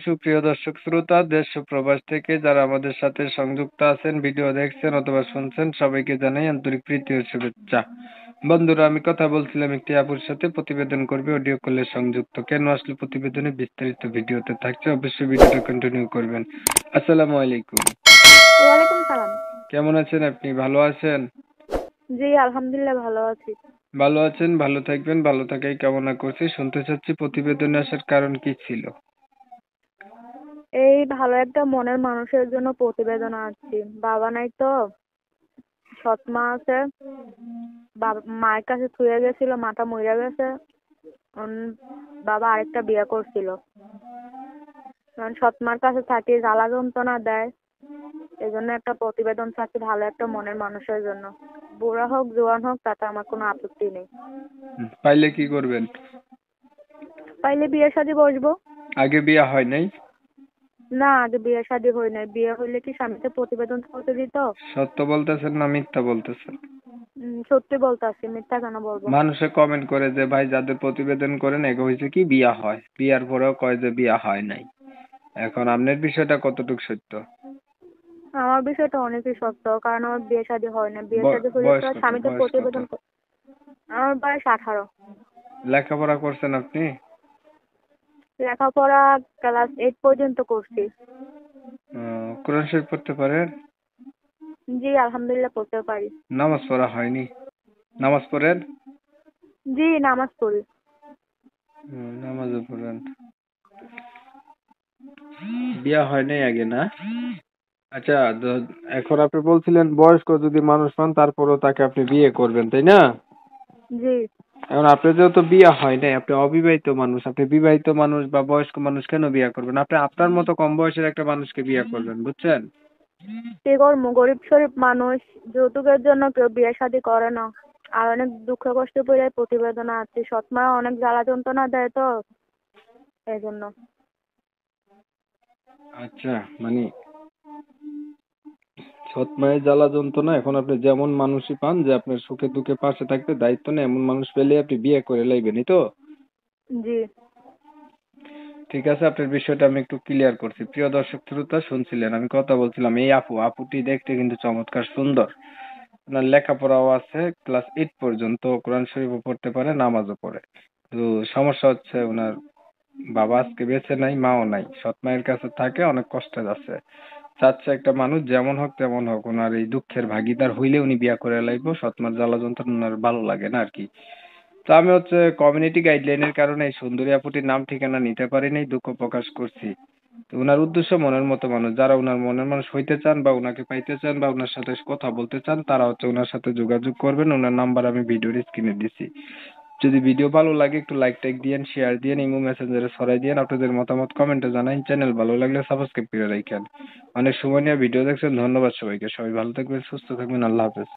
সুপ্রিয় দর্শক শ্রোতা দেশ ও প্রবাস থেকে যারা আমাদের সাথে সংযুক্ত আছেন, ভিডিও দেখছেন অথবা শুনছেন, সবাইকে জানাই আন্তরিক প্রীতি ও শুভেচ্ছা। বন্ধুরা, আমি কথা বলছিলাম একটি আপুর সাথে, প্রতিবেদন করবে, অডিও কলে সংযুক্ত। কেন আসলে প্রতিবেদনে বিস্তারিত ভিডিওতে থাকছে, অবশ্যই ভিডিওটা কন্টিনিউ করবেন। আসসালামু আলাইকুম। ওয়ালাইকুম সালাম। কেমন আছেন আপনি? ভালো আছেন? জি, আলহামদুলিল্লাহ ভালো আছি। ভালো আছেন, ভালো থাকবেন, ভালো থাকাই কামনা করছি। শুনতে চাচ্ছি প্রতিবেদনে আসার কারণ কি ছিল? এই ভালো একটা মনের মানুষের জন্য প্রতিবেদন আসছি। বাবা নাই তো, সৎ মা আছে। মায়ের কাছে ছুঁয়ে গেছিল, মাটা মরে গেছে। বাবা আরেকটা বিয়ে করছিল। কারণ সৎ মার কাছে থাকি, জ্বালা যন্ত্রণা দেয়। এই জন্য একটা প্রতিবেদন চাচ্ছি ভালো একটা মনের মানুষের জন্য। বুড়া হোক জোয়ান হোক তাতে আমার কোনো আপত্তি নেই। পাইলে কি করবেন? পাইলে বিয়ে শাদী বসবো। আগে বিয়ে হয় নাই? না, আগে বিয়ে শাদী হয় নাই। বিয়ে হইলে কি স্বামীকে প্রতিবেদন করতে দিত? সত্য বলতেছেন না মিথ্যা বলতেছেন? সত্যি বলতাছি, মিথ্যা কেন বলবো? মানুষে কমেন্ট করে যে ভাই যাদের প্রতিবেদন করেন এগো হয়েছে কি বিয়া হয়, বিয়ার পরেও কয় যে বিয়া হয় নাই। এখন আপনার বিষয়টা কতটুকু সত্য? আমার বিষয়টা অনেকই সত্য, কারণ আমার বিয়ে শাদী হয় না। বিয়ে শাদী হইলে বয়স তো কত? স্বামীকে বয়স কত? প্রতিবেদন আমার বয়স 18। লেখাপড়া করছেন আপনি? লেখাপড়া ক্লাস 8 পর্যন্ত করছি। কোরআন শরীফ পড়তে পারেন? জি, আলহামদুলিল্লাহ পড়তে পারি। নামাজ পড়া হয়নি? নামাজ পড়েন? জি, নামাজ পড়ি। নামাজও পড়েন। বিয়া হয় নাই আগে না? আচ্ছা, এখন আপনি বলছিলেন বয়স্ক যদি মানুষ পান তারপরেও তাকে আপনি বিয়ে করবেন, তাই না? জি। এখন আপনার যেহেতু বিয়ে হয় নাই, আপনি অবিবাহিত মানুষ, আপনি বিবাহিত মানুষ বা বয়স্ক মানুষ কেন বিয়ে করবেন? আপনি আপনার মতো কম বয়সের একটা মানুষকে বিয়ে করবেন, বুঝছেন? কি করবো, গরিব শরীফ মানুষ, যৌতুকের জন্য কেউ বিয়ে শাদী করে না। আর অনেক দুঃখ কষ্ট পড়ে প্রতিবেদন আছে। সৎ মা অনেক জ্বালা যন্ত্রণা দেয় তো, এই জন্য। আচ্ছা, মানে সৎ মায়ের জ্বালা যন্ত্রণা, এখন আপনি যেমন মানুষই পান যে আপনার সুখে দুঃখে পাশে থাকতে দায়িত্ব নেই, এমন মানুষ পেলে আপনি বিয়ে করে লাইবেন, এই তো? জি। ঠিক আছে, আপনার বিষয়টা আমি একটু ক্লিয়ার করছি। প্রিয় দর্শক শ্রোতা, শুনছিলেন আমি কথা বলছিলাম, এই আপুটি দেখতে কিন্তু চমৎকার সুন্দর। ওনার লেখাপড়াও আছে, ক্লাস 8 পর্যন্ত কোরআন শরীফও পড়তে পারে, নামাজও পড়ে। তো সমস্যা হচ্ছে ওনার বাবা আজকে বেঁচে নাই, মাও নাই, সৎ মায়ের কাছে থাকে, অনেক কষ্টে আছে। চাচ্ছে একটা মানুষ যেমন হোক তেমন হোক ওনার এই দুঃখের ভাগিদার হইলে উনি বিয়া করে লাইবো, সৎ মার জ্বালা যন্ত্রণা ওনার ভালো লাগে না আর কি। তো আমি হচ্ছে কমিউনিটি গাইডলাইনের কারণে এই সুন্দরী আপুটির নাম ঠিকানা নিতে পারিনি, দুঃখ প্রকাশ করছি। তো উনার উদ্দেশ্য মনের মতো মানুষ, যারা উনার মনের মানুষ হইতে চান বা উনাকে পাইতে চান বা উনার সাথে কথা বলতে চান, তারা হচ্ছে উনার সাথে যোগাযোগ করবেন। উনার নাম্বার আমি ভিডিওর স্ক্রিনে দিছি। যদি ভিডিও ভালো লাগে একটু লাইক টাইক দিয়েন, শেয়ার দিয়েন, ইমো মেসেঞ্জারে ছড়াই দিয়েন, আপনাদের মতামত কমেন্টে জানান। চ্যানেল ভালো লাগলে সাবস্ক্রাইব করে রাখেন। অনেক সময় নিয়ে ভিডিও দেখছেন, ধন্যবাদ সবাইকে। সবাই ভালো থাকবেন, সুস্থ থাকবেন, আল্লাহ হাফেজ।